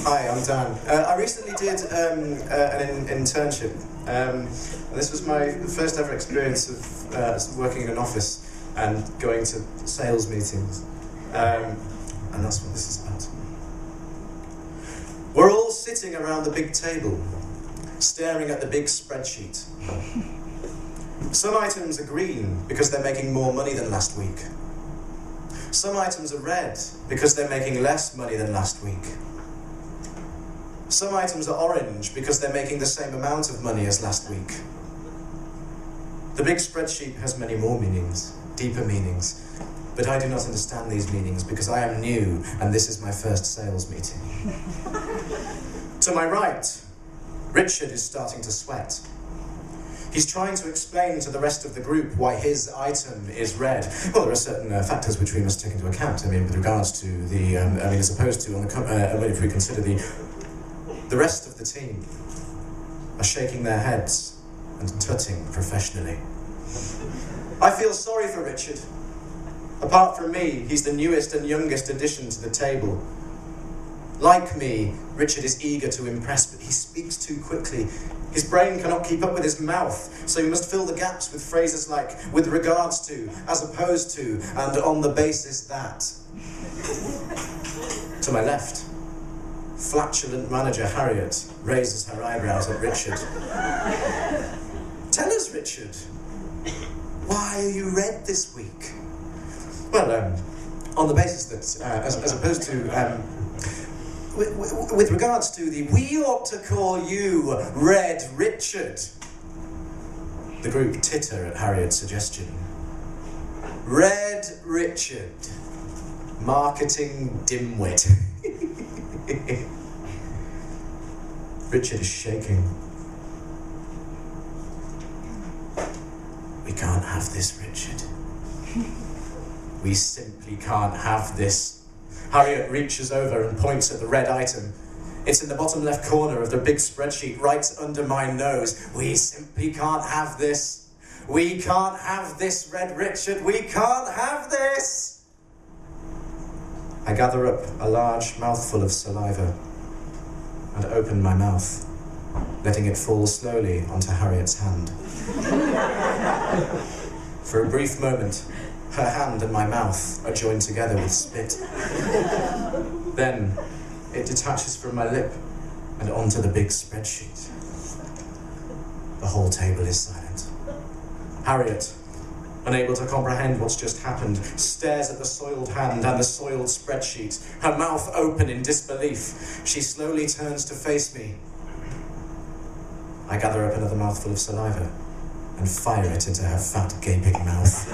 Hi, I'm Dan. I recently did an internship. This was my first ever experience of working in an office and going to sales meetings. And that's what this is about. We're all sitting around the big table, staring at the big spreadsheet. Some items are green because they're making more money than last week. Some items are red because they're making less money than last week. Some items are orange because they're making the same amount of money as last week. The big spreadsheet has many more meanings, deeper meanings, but I do not understand these meanings because I am new and this is my first sales meeting. To my right, Richard is starting to sweat. He's trying to explain to the rest of the group why his item is red. Well, there are certain factors which we must take into account. I mean, with regards to the, as opposed to, if we consider the rest of the team are shaking their heads and tutting professionally. I feel sorry for Richard. Apart from me, he's the newest and youngest addition to the table. Like me, Richard is eager to impress, but he speaks too quickly. His brain cannot keep up with his mouth, so he must fill the gaps with phrases like, with regards to, as opposed to, and on the basis that. To my left, flatulent manager Harriet raises her eyebrows at Richard. Tell us, Richard, why are you red this week? Well, on the basis that, as opposed to, with regards to we ought to call you Red Richard. The group titter at Harriet's suggestion. Red Richard. Marketing dimwit. Richard is shaking. We can't have this, Richard. We simply can't have this. Harriet reaches over and points at the red item. It's in the bottom left corner of the big spreadsheet, right under my nose. We simply can't have this. We can't have this, Red Richard. We can't have this. I gather up a large mouthful of saliva and open my mouth, letting it fall slowly onto Harriet's hand. For a brief moment, her hand and my mouth are joined together with spit. Then, it detaches from my lip and onto the big spreadsheet. The whole table is silent. Harriet, unable to comprehend what's just happened, stares at the soiled hand and the soiled spreadsheet, her mouth open in disbelief. She slowly turns to face me. I gather up another mouthful of saliva and fire it into her fat, gaping mouth.